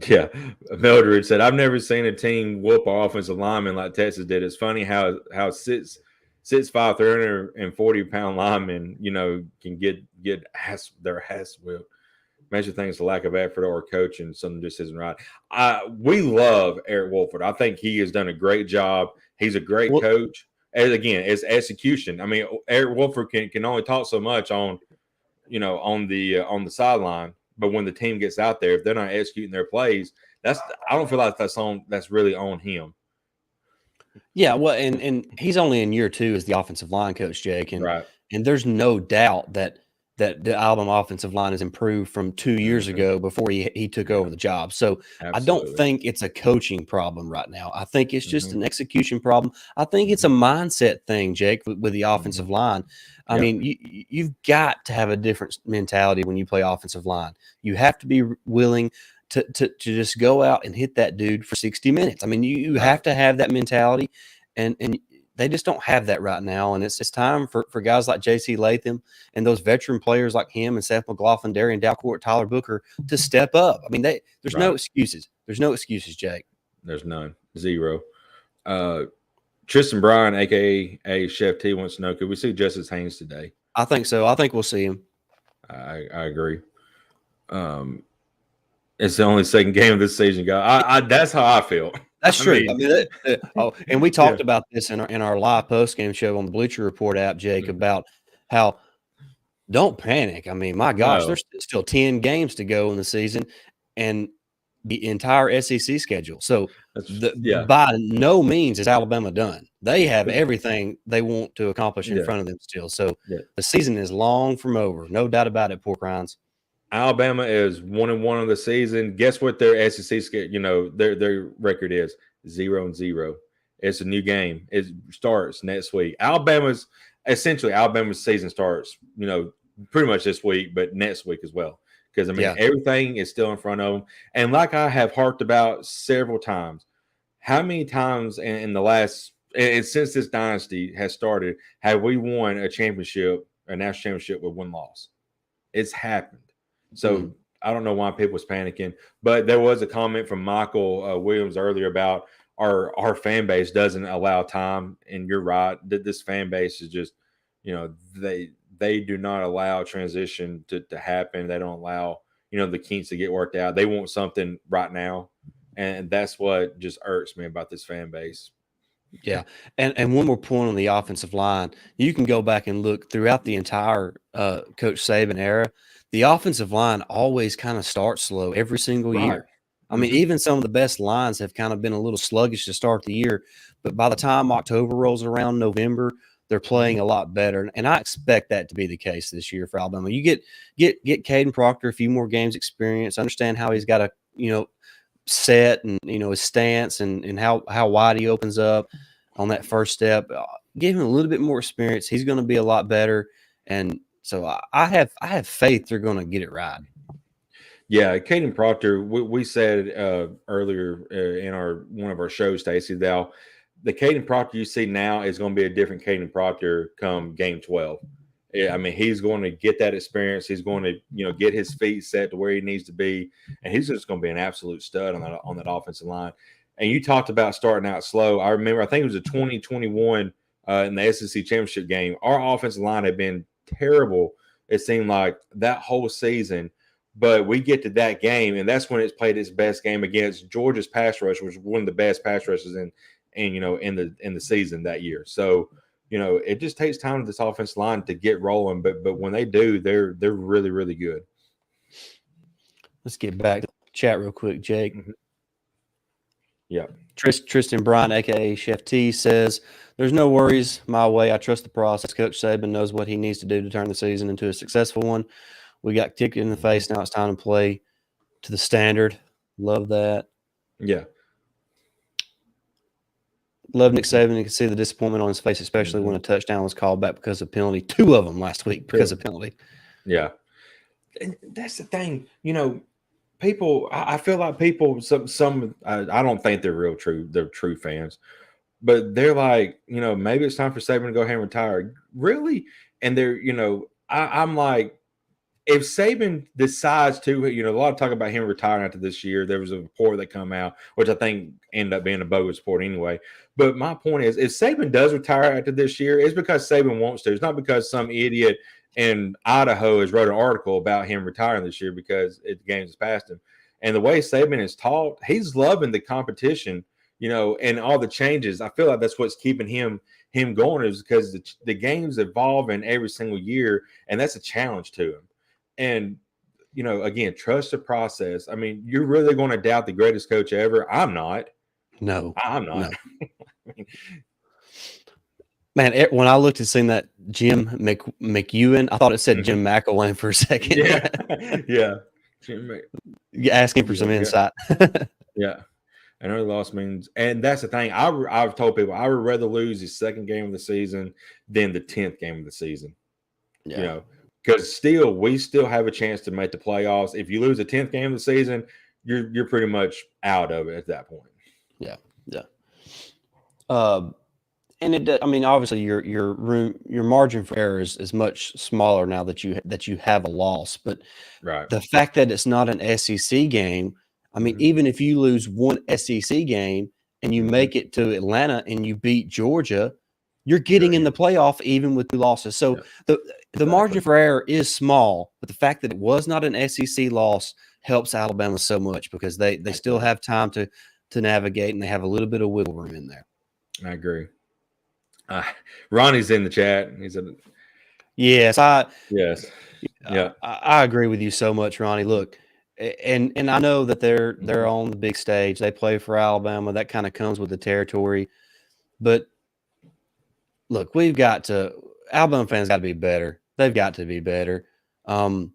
Yeah, Mildred said, "I've never seen a team whoop an offensive lineman like Texas did. It's funny how 6'5", 340-pound linemen, can get their ass whipped. Major things, the lack of effort or coaching, something just isn't right. We love Eric Wolford. I think he has done a great job. He's a great coach. And again, it's execution. I mean, Eric Wolford can only talk so much on the sideline, but when the team gets out there, if they're not executing their plays, I don't feel like that's really on him. Yeah, well, and he's only in year 2 as the offensive line coach, Jake, and Right. And there's no doubt that the Alabama offensive line has improved from 2 years ago before he took over the job. So I don't think it's a coaching problem right now. I think it's just an execution problem. I think it's a mindset thing, Jake, with the offensive line. I mean, you've got to have a different mentality when you play offensive line. You have to be willing to just go out and hit that dude for 60 minutes. I mean, you have to have that mentality, and they just don't have that right now. And it's time for guys like J.C. Latham and those veteran players like him and Seth McLaughlin, Darian Dalcourt, Tyler Booker to step up. I mean, there's no excuses. There's no excuses, Jake. There's none. Zero. Tristan Bryan, a.k.a. Chef T, wants to know, could we see Justice Haynes today? I think so. I think we'll see him. I agree. It's the only second game of this season, guy. That's how I feel. That's true. And we talked about this in our live post-game show on the Bleacher Report app, Jake, about how don't panic. I mean, my gosh, there's still 10 games to go in the season and the entire SEC schedule. So by no means is Alabama done. They have everything they want to accomplish in front of them still. So the season is long from over. No doubt about it, Pork Rinds. Alabama is 1-1 on the season. Guess what their SEC schedule, their record is? 0-0. It's a new game. It starts next week. Alabama's season starts, pretty much this week, but next week as well. Because everything is still in front of them. And like I have harped about several times, how many times in the last and since this dynasty has started have we won a national championship with one loss? It's happened. So I don't know why people was panicking, but there was a comment from Michael Williams earlier about our fan base doesn't allow time. And you're right. This fan base is just, they do not allow transition to happen. They don't allow, the kinks to get worked out. They want something right now. And that's what just irks me about this fan base. Yeah. And one more point on the offensive line. You can go back and look throughout the entire Coach Saban era. The offensive line always kind of starts slow every single year. I mean, even some of the best lines have kind of been a little sluggish to start the year. But by the time October rolls around, November, they're playing a lot better. And I expect that to be the case this year for Alabama. You get Caden Proctor a few more games experience, understand how he's got to, set and, his stance and how wide he opens up on that first step. Give him a little bit more experience. He's going to be a lot better. And so I have faith they're going to get it right. Yeah, Caden Proctor, we said earlier in one of our shows, Stacey, that the Caden Proctor you see now is going to be a different Caden Proctor come game 12. Yeah, I mean, he's going to get that experience. He's going to, get his feet set to where he needs to be, and he's just going to be an absolute stud on that offensive line. And you talked about starting out slow. I remember, I think it was a 2021 in the SEC championship game. Our offensive line had been terrible. It seemed like that whole season, But we get to that game, and that's when it's played its best game against Georgia's pass rush, which was one of the best pass rushes in the season that year. So, it just takes time to this offensive line to get rolling. But when they do, they're really, really good. Let's get back to the chat real quick, Jake. Mm-hmm. Yeah. Tristan Bryant, aka Chef T, says, "There's no worries my way. I trust the process. Coach Saban knows what he needs to do to turn the season into a successful one. We got kicked in the face. Now it's time to play to the standard." Love that. Yeah. Love Nick Saban. You can see the disappointment on his face, especially when a touchdown was called back because of penalty. 2 of them last week because of penalty. Yeah. And that's the thing. People, I feel like people, I don't think they're true fans, but they're like, maybe it's time for Saban to go ahead and retire. Really? And they're, I'm like, if Saban decides to, a lot of talk about him retiring after this year. There was a report that come out, which I think ended up being a bogus report anyway. But my point is, if Saban does retire after this year, it's because Saban wants to. It's not because some idiot in Idaho has wrote an article about him retiring this year because the games has passed him. And the way Saban is taught, he's loving the competition, and all the changes. I feel like that's what's keeping him going, is because the games evolve in every single year, and that's a challenge to him. And, again, trust the process. I mean, you're really going to doubt the greatest coach ever? I'm not. No. I'm not. No. Man, when I looked and seen that Jim McEwen, I thought it said Jim McElwain for a second. Yeah. Yeah. Asking for some insight. Yeah. I know loss means, and that's the thing. I've told people I would rather lose the second game of the season than the 10th game of the season. Yeah. Because we still have a chance to make the playoffs. If you lose the 10th game of the season, you're pretty much out of it at that point. Yeah. And obviously your margin for error is much smaller now that you have a loss. But right, the fact that it's not an SEC game, even if you lose one SEC game and you make it to Atlanta and you beat Georgia, you're getting in the playoff even with 2 losses. So the margin for error is small, but the fact that it was not an SEC loss helps Alabama so much because they still have time to navigate, and they have a little bit of wiggle room in there. I agree. Ronnie's in the chat. He said, "Yes, yes, yeah, I agree with you so much, Ronnie. Look, and I know that they're on the big stage. They play for Alabama. That kind of comes with the territory, but." Look, Alabama fans got to be better. They've got to be better. In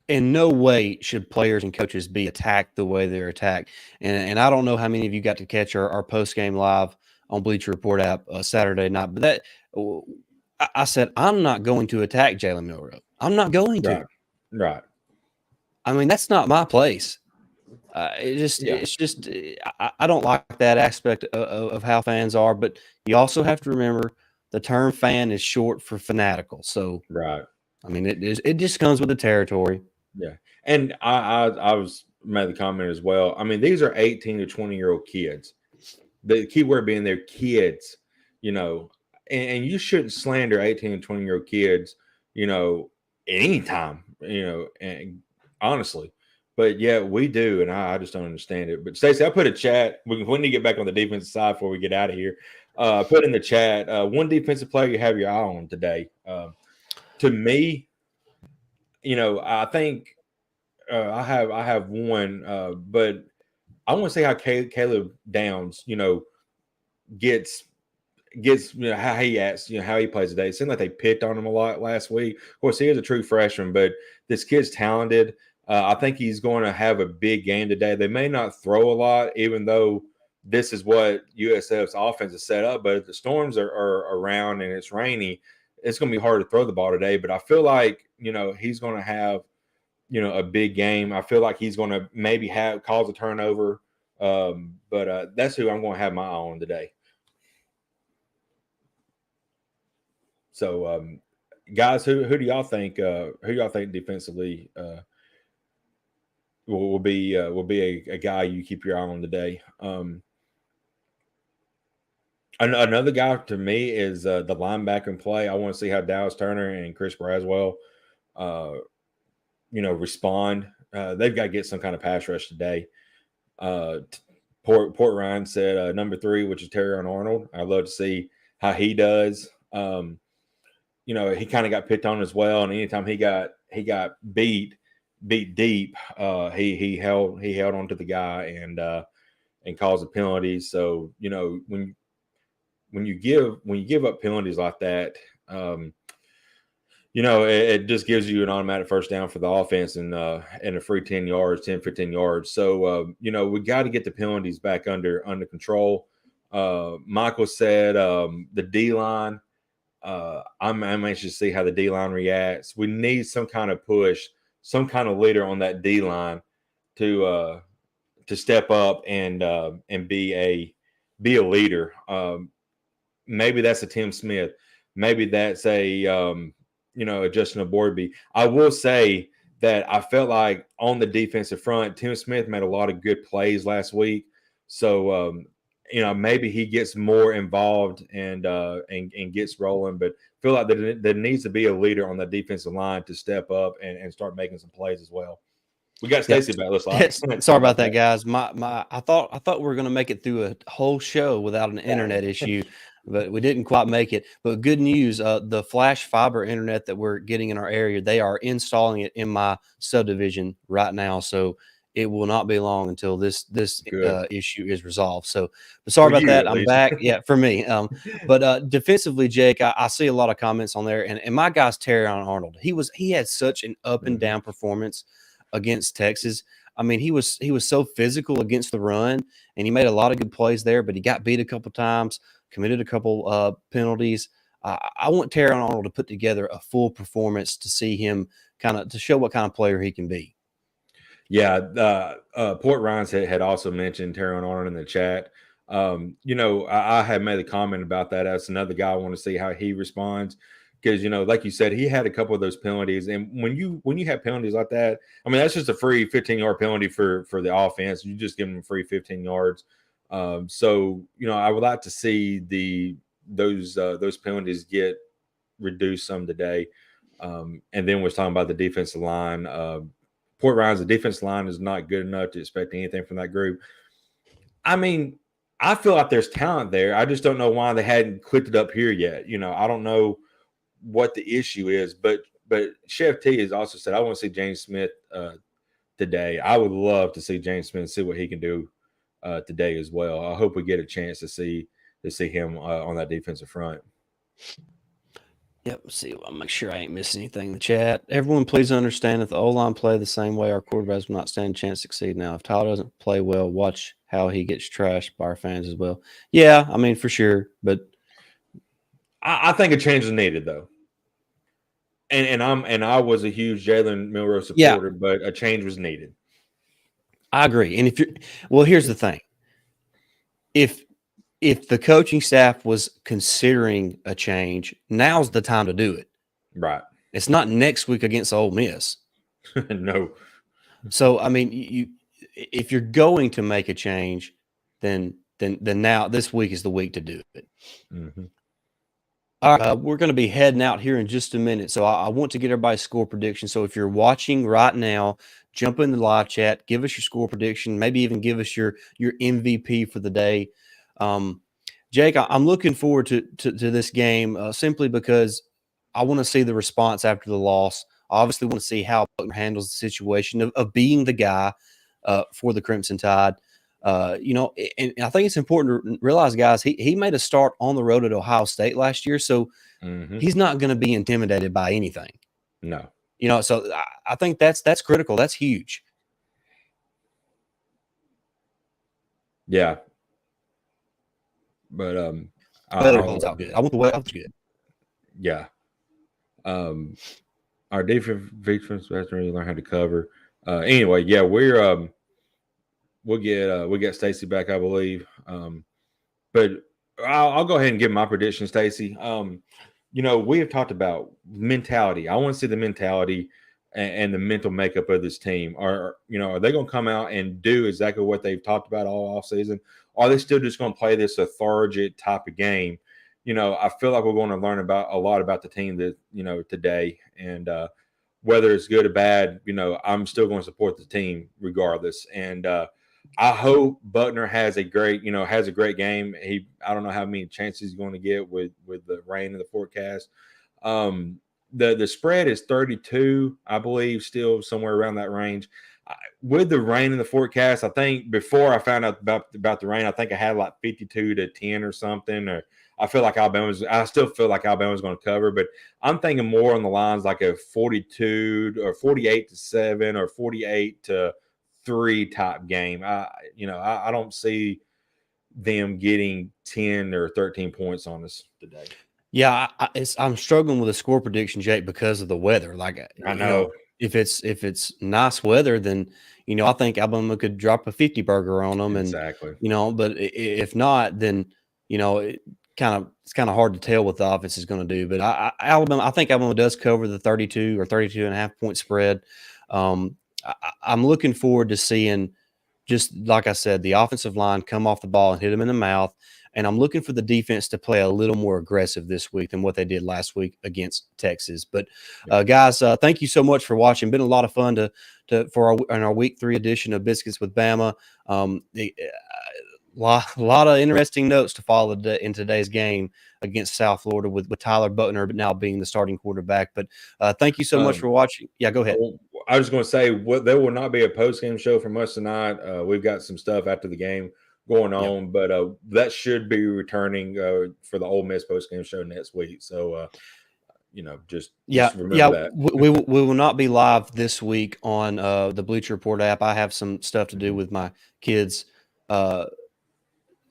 no way should players and coaches be attacked the way they're attacked. And I don't know how many of you got to catch our post-game live on Bleacher Report app Saturday night, but I said, I'm not going to attack Jalen Milroe. I'm not going to. Right. That's not my place. It's just I don't like that aspect of how fans are, but you also have to remember the term fan is short for fanatical. So right. It just comes with the territory. Yeah. And I was made the comment as well. These are 18 to 20-year-old kids. The key word being they're kids, and you shouldn't slander 18 and 20-year-old kids, anytime, and honestly. But yeah, we do, and I just don't understand it. But Stacey, I put a chat. We need to get back on the defensive side before we get out of here. Put in the chat one defensive player you have your eye on today. To me, I think I have one, but I want to see how Caleb Downs, gets how he acts, how he plays today. It seemed like they picked on him a lot last week. Of course, he is a true freshman, but this kid's talented. I think he's going to have a big game today. They may not throw a lot, even though this is what USF's offense is set up. But if the storms are around and it's rainy, it's going to be hard to throw the ball today. But I feel like, he's going to have, a big game. I feel like he's going to maybe cause a turnover. But that's who I'm going to have my eye on today. So, guys, who do y'all think defensively will be a guy you keep your eye on today? Another guy to me is the linebacker play. I want to see how Dallas Turner and Chris Braswell respond. They've got to get some kind of pass rush today. Port Ryan said number 3, which is Terry Arnold. I'd love to see how he does. He kind of got picked on as well, and anytime he got beat deep, he held on to the guy and caused a penalty. So when you give up penalties like that, it just gives you an automatic first down for the offense and a free 10 yards, 10, 15 yards. So, we got to get the penalties back under control. Michael said the D-line, I'm anxious to see how the D-line reacts. We need some kind of push, some kind of leader on that D-line to step up and be a leader. Maybe that's a Tim Smith. Maybe that's a Justin Aborby. I will say that I felt like on the defensive front, Tim Smith made a lot of good plays last week. So, maybe he gets more involved and gets rolling. But I feel like there needs to be a leader on the defensive line to step up and start making some plays as well. We got Stacey back. Looks like. Sorry about that, guys. I thought we were going to make it through a whole show without an internet issue, but we didn't quite make it. But good news, the flash fiber internet that we're getting in our area, they are installing it in my subdivision right now. So it will not be long until this issue is resolved. So, but sorry about that. I'm back. Yeah, for me. But defensively, Jake, I see a lot of comments on there, and my guy's Terry Arnold. He had such an up and down performance against Texas. I mean, he was so physical against the run, and he made a lot of good plays there, but he got beat a couple times, committed a couple penalties. I want Terry Arnold to put together a full performance to see him to show what kind of player he can be. Yeah, Port Ryan had also mentioned Terry Arnold in the chat. I had made a comment about that. That's another guy I want to see how he responds. Because, like you said, he had a couple of those penalties. And when you have penalties like that, I mean, that's just a free 15-yard penalty for the offense. You just give them free 15 yards. So, I would like to see those penalties get reduced some today. And then we're talking about the defensive line. Port Ryan's defensive line is not good enough to expect anything from that group. I mean, I feel like there's talent there. I just don't know why they hadn't clicked it up here yet. I don't know what the issue is, but Chef T has also said I want to see James Smith today. I would love to see James Smith, see what he can do today as well. I hope we get a chance to see him on that defensive front. Yep. See, I'll make sure I ain't missing anything in the chat. Everyone, please understand that the O-line play the same way. Our quarterbacks will not stand a chance to succeed. Now, if Tyler doesn't play well, watch how he gets trashed by our fans as well. Yeah, I mean, for sure. But I think a change is needed, though. And I was a huge Jalen Milroe supporter, but a change was needed. I agree. And here's the thing. If the coaching staff was considering a change, now's the time to do it. Right. It's not next week against Ole Miss. No. So, I mean, if you're going to make a change, then now this week is the week to do it. Mm-hmm. All right, we're going to be heading out here in just a minute. So I want to get everybody's score prediction. So if you're watching right now, jump in the live chat, give us your score prediction, maybe even give us your MVP for the day. Jake, I'm looking forward to this game simply because I want to see the response after the loss. I obviously want to see how Buchner handles the situation of being the guy for the Crimson Tide. And I think it's important to realize, guys, he made a start on the road at Ohio State last year, so he's not going to be intimidated by anything. No. So I think that's critical. That's huge. Yeah. But weather's out good. I want the weather's good. Yeah. Our defense has to really learn how to cover. Anyway, yeah, we'll get Stacey back, I believe. But I'll go ahead and give my prediction, Stacey. We have talked about mentality. I want to see the mentality and the mental makeup of this team. Are they going to come out and do exactly what they've talked about all offseason? Are they still just going to play this lethargic type of game? I feel like we're going to learn a lot about the team that today, and whether it's good or bad, I'm still going to support the team regardless. And I hope Buchner has a great game. I don't know how many chances he's going to get with the rain in the forecast. The spread is 32, I believe, still somewhere around that range. With the rain in the forecast, I think before I found out about the rain, I think I had like 52-10 or something. Or I still feel like Alabama's going to cover, but I'm thinking more on the lines like a 42 or 48-7 or 48-3 type game. I don't see them getting 10 or 13 points on us today. Yeah, I'm struggling with a score prediction, Jake, because of the weather. Like, I know. If it's nice weather, then I think Alabama could drop a 50 burger on them, exactly. And but if not, then it's kind of hard to tell what the offense is going to do. But I think Alabama does cover the 32 or 32.5 point spread. I'm looking forward to seeing, just like I said, the offensive line come off the ball and hit them in the mouth. And I'm looking for the defense to play a little more aggressive this week than what they did last week against Texas. But guys, thank you so much for watching. Been a lot of fun for our week 3 edition of Biscuits with Bama. Lot of interesting notes to follow in today's game against South Florida with Tyler Buchner now being the starting quarterback. But thank you so much for watching. Yeah, go ahead. I was going to say, there will not be a post-game show from us tonight. We've got some stuff after the game going on, but that should be returning for the Ole Miss post-game show next week. So, just remember that. We will not be live this week on the Bleacher Report app. I have some stuff to do with my kids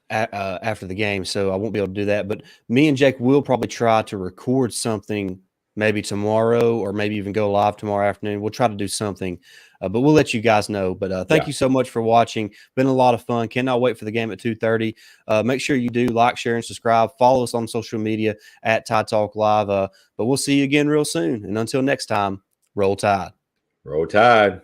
after the game, so I won't be able to do that. But me and Jake will probably try to record something maybe tomorrow, or maybe even go live tomorrow afternoon. We'll try to do something, but we'll let you guys know. But thank you so much for watching. Been a lot of fun. Cannot wait for the game at 2:30. Make sure you do like, share, and subscribe. Follow us on social media at Tide Talk Live. But we'll see you again real soon. And until next time, roll Tide. Roll Tide.